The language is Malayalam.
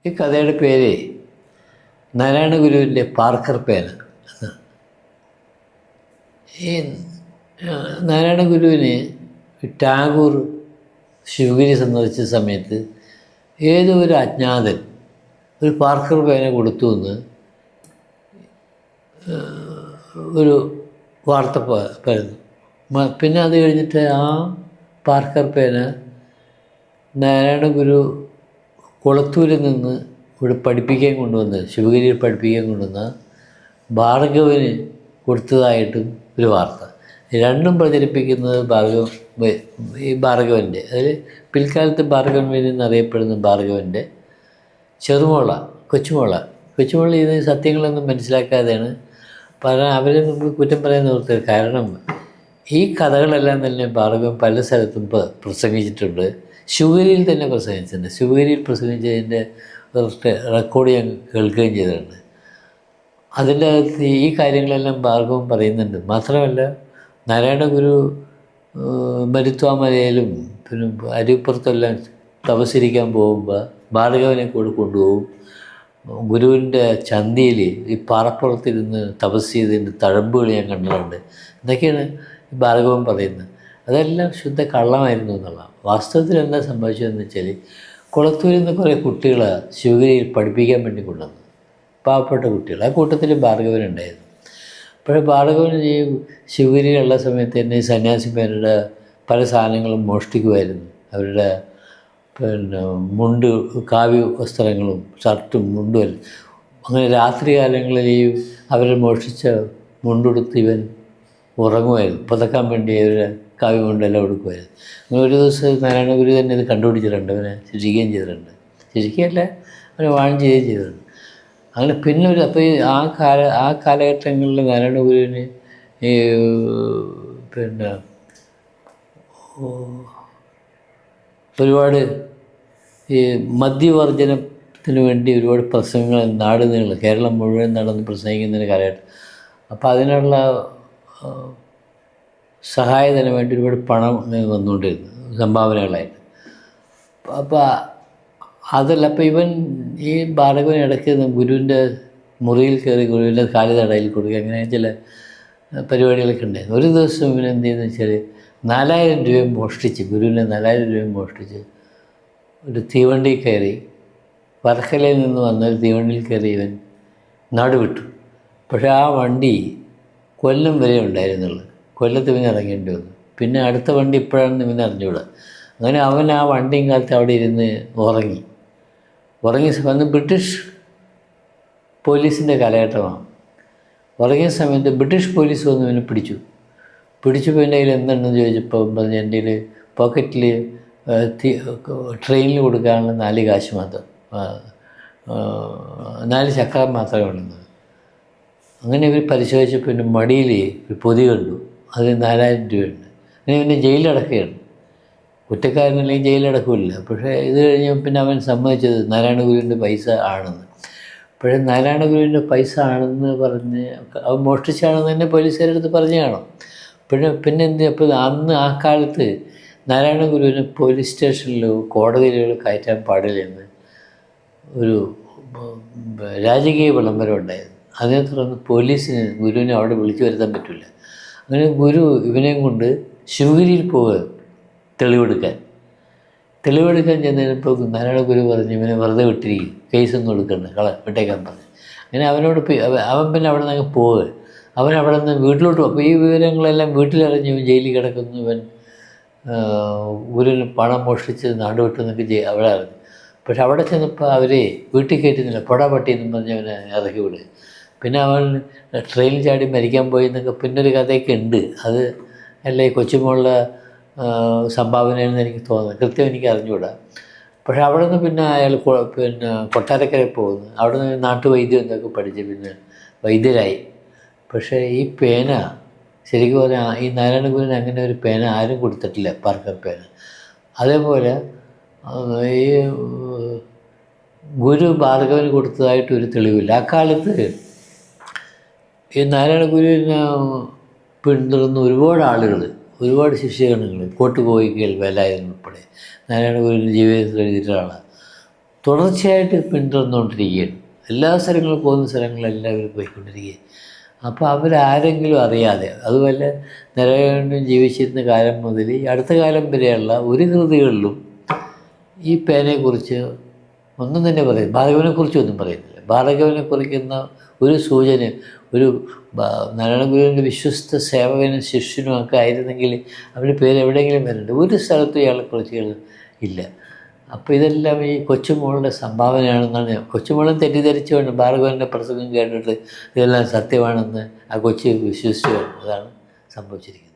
ഈ കഥയുടെ പേര് നാരായണ ഗുരുവിൻ്റെ പാർക്കർ പേന. ഈ നാരായണ ഗുരുവിന് ടാഗോർ ശിവഗിരി സന്ദർശിച്ച സമയത്ത് ഏതോ ഒരു അജ്ഞാതൻ ഒരു പാർക്കർ പേന കൊടുത്തു എന്ന് ഒരു വാർത്ത പരന്നു. പിന്നെ അത് കഴിഞ്ഞിട്ട് ആ പാർക്കർ പേന നാരായണ ഗുരു കുളത്തൂരിൽ നിന്ന് ഇവിടെ പഠിപ്പിക്കാൻ കൊണ്ടുവന്ന് ശിവഗിരിയിൽ പഠിപ്പിക്കാൻ കൊണ്ടുവന്ന ഭാർഗവന് കൊടുത്തതായിട്ടും ഒരു വാർത്ത. രണ്ടും പ്രചരിപ്പിക്കുന്നത് ഈ ഭാർഗവൻ്റെ, അതിൽ പിൽക്കാലത്ത് ഭാർഗവൻ എന്നറിയപ്പെടുന്ന ഭാർഗവൻ്റെ ചെറുമോള കൊച്ചുമോള ഇത് സത്യങ്ങളൊന്നും മനസ്സിലാക്കാതെയാണ് അവരെ മുമ്പ് കുറ്റം പറയാൻ നിർത്തിയത്. കാരണം ഈ കഥകളെല്ലാം തന്നെ ഭാർഗവൻ പല സ്ഥലത്തും പ്രസംഗിച്ചിട്ടുണ്ട്. ശിവഗിരിയിൽ തന്നെ പ്രസംഗിച്ചിട്ടുണ്ട്. ശിവഗിരിയിൽ പ്രസംഗിച്ചതിൻ്റെ റെക്കോർഡ് ഞാൻ കേൾക്കുകയും ചെയ്തിട്ടുണ്ട്. അതിൻ്റെ അകത്ത് ഈ കാര്യങ്ങളെല്ലാം ഭാർഗവൻ പറയുന്നുണ്ട്. മാത്രമല്ല നാരായണ ഗുരു മരുത്വാമലയിലും പിന്നെ അരിപ്പുറത്തെല്ലാം തപസ്സിരിക്കാൻ പോകുമ്പോൾ ഭാർഗവനെ കൂടെ കൊണ്ടുപോകും. ഗുരുവിൻ്റെ ചന്തിയിൽ ഈ പാറപ്പുറത്തിരുന്ന് തപസ് ചെയ്തതിൻ്റെ തഴമ്പുകൾ ഞാൻ കണ്ടിട്ടുണ്ട്. ഇതൊക്കെയാണ് ഭാർഗവൻ പറയുന്നത്. അതെല്ലാം ശുദ്ധ കള്ളമായിരുന്നു എന്നുള്ളതാണ്. വാസ്തവത്തിൽ എന്താ സംഭവിച്ചതെന്ന് വെച്ചാൽ കുളത്തൂരിൽ നിന്ന് കുറേ കുട്ടികളെ ശിവഗിരിയിൽ പഠിപ്പിക്കാൻ വേണ്ടി കൊണ്ടുവന്നു, പാവപ്പെട്ട കുട്ടികൾ. ആ കൂട്ടത്തിൽ ഭാർഗവനുണ്ടായിരുന്നു. അപ്പോൾ ഭാർഗവൻ ഈ ശിവഗിരിയിലുള്ള സമയത്ത് തന്നെ ഈ സന്യാസിമാരുടെ പല സാധനങ്ങളും മോഷ്ടിക്കുമായിരുന്നു. അവരുടെ പിന്നെ മുണ്ട്, കാവ്യ വസ്ത്രങ്ങളും ഷർട്ടും മുണ്ടും എല്ലാം. അങ്ങനെ രാത്രി കാലങ്ങളിൽ ഈ അവരെ മോഷ്ടിച്ച മുണ്ടെടുത്ത് ഇവൻ ഉറങ്ങുമായിരുന്നു. പുതക്കാൻ വേണ്ടി അവരുടെ കാവ്യ മുണ്ടെല്ലാം എടുക്കുമായിരുന്നു. അങ്ങനെ ഒരു ദിവസം നാരായണ ഗുരു തന്നെ ഇത് കണ്ടുപിടിച്ചിട്ടുണ്ട്. അവനെ ശിക്ഷിക്കുകയും ചെയ്തിട്ടുണ്ട്. ശിക്ഷിക്കുകയല്ല, അവനെ വാൺ ചെയ്യുകയും ചെയ്തിട്ടുണ്ട്. അങ്ങനെ പിന്നെ അപ്പോൾ ഈ ആ കാലഘട്ടങ്ങളിൽ നാരായണ ഗുരുവിന് ഈ പിന്നെ ഒരുപാട് ഈ മദ്യവർജനത്തിന് വേണ്ടി ഒരുപാട് പ്രസംഗങ്ങൾ നാട് നീളം കേരളം മുഴുവൻ നടന്ന് പ്രസംഗിക്കുന്നതിന് കാലഘട്ടം. അപ്പോൾ അതിനുള്ള സഹായത്തിന് വേണ്ടി ഒരുപാട് പണം വന്നുകൊണ്ടിരുന്നു, സംഭാവനകളായിട്ട്. അപ്പോൾ അതല്ല, അപ്പോൾ ഇവൻ ഈ ഭാർഗവൻ ഇടയ്ക്ക് ഗുരുവിൻ്റെ മുറിയിൽ കയറി ഗുരുവിൻ്റെ കാല് തടയിൽ കൊടുക്കുക, അങ്ങനെ ചില പരിപാടികളൊക്കെ ഉണ്ടായിരുന്നു. ഒരു ദിവസം ഇവൻ എന്ത് ചെയ്യുന്നത് വെച്ചാൽ 4000 രൂപയും മോഷ്ടിച്ച്, ഗുരുവിൻ്റെ 4000 രൂപയും മോഷ്ടിച്ച് ഒരു തീവണ്ടി കയറി, വർക്കലയിൽ നിന്ന് വന്ന ഒരു തീവണ്ടിയിൽ കയറി ഇവൻ നാട് വിട്ടു. പക്ഷേ ആ വണ്ടി കൊല്ലം വരെ ഉണ്ടായിരുന്നുള്ളൂ. കൊല്ലത്ത് ഇവന് ഇറങ്ങേണ്ടി വന്നു. പിന്നെ അടുത്ത വണ്ടി ഇപ്പോഴാണെന്ന് ഇവന് അറിഞ്ഞുകൂടാ. അങ്ങനെ അവൻ ആ വണ്ടിയും കാലത്ത് അവിടെ ഇരുന്ന് ഉറങ്ങി വന്ന് ബ്രിട്ടീഷ് പോലീസിൻ്റെ കാലഘട്ടമാണ്. ഉറങ്ങിയ സമയത്ത് ബ്രിട്ടീഷ് പോലീസ് വന്ന് ഇവനെ പിടിച്ചപ്പോൾ എൻ്റെ കയ്യിൽ എന്തുണ്ടെന്ന് ചോദിച്ചപ്പോൾ പറഞ്ഞു, എൻ്റെ കയ്യിൽ പോക്കറ്റിൽ ട്രെയിനിൽ കൊടുക്കാനുള്ള 4 കാശ് മാത്രം, 4 ചക്രം മാത്രമേ ഉള്ളത്. അങ്ങനെ ഇവർ പരിശോധിച്ചപ്പോൾ പിന്നെ മടിയിൽ ഒരു പൊതി കണ്ടു, അത് 4000 രൂപയുണ്ട്. അങ്ങനെ പിന്നെ ജയിലടക്കുകയാണ്. കുറ്റക്കാരനല്ലെങ്കിൽ ജയിലടക്കില്ല. പക്ഷേ ഇത് കഴിഞ്ഞ് പിന്നെ അവൻ സമ്മതിച്ചത് നാരായണ ഗുരുവിൻ്റെ പൈസ ആണെന്ന്. പക്ഷേ നാരായണ ഗുരുവിൻ്റെ പൈസ ആണെന്ന് പറഞ്ഞ് അവൻ മോഷ്ടിച്ചാണെന്ന് തന്നെ പോലീസുകാരടുത്ത് പറഞ്ഞു കാണും. പിന്നെ എന്ത്, അപ്പോൾ അന്ന് ആ കാലത്ത് നാരായണ ഗുരുവിന് പോലീസ് സ്റ്റേഷനിലോ കോടതിയിലോ കയറ്റാൻ പാടില്ലെന്ന് ഒരു രാജകീയ വിളംബരം ഉണ്ടായിരുന്നു. അതിനെ തുടർന്ന് പോലീസിന് ഗുരുവിനെ അവിടെ വിളിച്ചു വരുത്താൻ പറ്റില്ല. അങ്ങനെ ഗുരു ഇവനെയും കൊണ്ട് ശിവഗിരിയിൽ പോവുക തെളിവെടുക്കാൻ ചെന്നപ്പോൾ നാരായണ ഗുരു പറഞ്ഞു, ഇവനെ വെറുതെ വിട്ടിരിക്കും, കേസൊന്നും എടുക്കണ്ട, വിട്ടേക്കാൻ പറഞ്ഞു. അങ്ങനെ അവനോട് അവൻ പിന്നെ അവിടെ നിന്ന് പോവുക. അവൻ അവിടെ നിന്ന് വീട്ടിലോട്ട് പോകും. അപ്പോൾ ഈ വിവരങ്ങളെല്ലാം വീട്ടിലറിഞ്ഞ് ഇവൻ ജയിലിൽ കിടക്കുന്നു. ഇവൻ ഗുരുവിന് പണം മോഷ്ടിച്ച് നാട് വിട്ടെന്നൊക്കെ അവിടെ അറിഞ്ഞു. പക്ഷെ അവിടെ ചെന്നപ്പോൾ അവർ വീട്ടിൽ കയറ്റുന്നില്ല, പട്ടി എന്നും പറഞ്ഞ് അവനെ ഇറക്കി വിടുക. പിന്നെ അവൻ ട്രെയിനിൽ ചാടി മരിക്കാൻ പോയി എന്നൊക്കെ പിന്നൊരു കഥയൊക്കെ ഉണ്ട്. അത് അല്ല ഈ കൊച്ചുമോളുടെ സംഭാവനയെന്ന് എനിക്ക് തോന്നുന്നത്, കൃത്യം എനിക്ക് അറിഞ്ഞുകൂടാ. പക്ഷെ അവിടെ നിന്ന് പിന്നെ അയാൾ പിന്നെ കൊട്ടാരക്കര പോകുന്നു. അവിടെ നിന്ന് നാട്ടുവൈദ്യം എന്നൊക്കെ പഠിച്ച് പിന്നെ വൈദ്യരായി. പക്ഷേ ഈ പേന ശരിക്കും പറഞ്ഞാൽ ഈ നാരായണ ഗുരുവിന് അങ്ങനെ ഒരു പേന ആരും കൊടുത്തിട്ടില്ല, പാർക്കർ പേന. അതേപോലെ ഈ ഗുരു ഭാർഗവന് കൊടുത്തതായിട്ട് ഒരു തെളിവില്ല. അക്കാലത്ത് ഈ നാരായണ ഗുരുവിനെ പിന്തുടർന്ന ഒരുപാട് ആളുകൾ, ഒരുപാട് ശിഷ്യഗണങ്ങൾ, കോട്ടുകോയിക്കൽ വേലായുധൻ ഉൾപ്പെടെ നാരായണ ഗുരുവിൻ്റെ ജീവിതത്തിൽ എഴുതിയിട്ടാണ്. തുടർച്ചയായിട്ട് പിന്തുടർന്നുകൊണ്ടിരിക്കുകയാണ്. എല്ലാ സ്ഥലങ്ങളും പോകുന്ന സ്ഥലങ്ങളെല്ലാവരും പോയിക്കൊണ്ടിരിക്കുക. അപ്പോൾ അവരാരെങ്കിലും അറിയാതെ, അതുപോലെ നിലകൊണ്ടും ജീവിച്ചിരുന്ന കാലം മുതൽ ഈ അടുത്ത കാലം വരെയുള്ള ഒരു കൃതികളിലും ഈ പേനയെക്കുറിച്ച് ഒന്നും തന്നെ പറയും. ഭാർഗവനെക്കുറിച്ചൊന്നും പറയുന്നില്ല. ഭാർഗവനെ കുറിക്കുന്ന ഒരു സൂചന, ഒരു നാരായണ ഗുരുവിൻ്റെ വിശ്വസ്ത സേവകനും ശിഷ്യനും ഒക്കെ ആയിരുന്നെങ്കിൽ അവൻ്റെ പേര് എവിടെയെങ്കിലും വരുന്നുണ്ട്. ഒരു സ്ഥലത്തും ഇയാളെക്കുറിച്ച് ഇല്ല. അപ്പോൾ ഇതെല്ലാം ഈ കൊച്ചുമോളുടെ സംഭാവനയാണെന്നാണ്. കൊച്ചുമോളും തെറ്റിദ്ധരിച്ചുകൊണ്ട് ഭാർഗവൻ്റെ പ്രസംഗം കേട്ടിട്ട് ഇതെല്ലാം സത്യമാണെന്ന് ആ കൊച്ചു വിശ്വസിച്ചു. അതാണ് സംഭവിച്ചിരിക്കുന്നത്.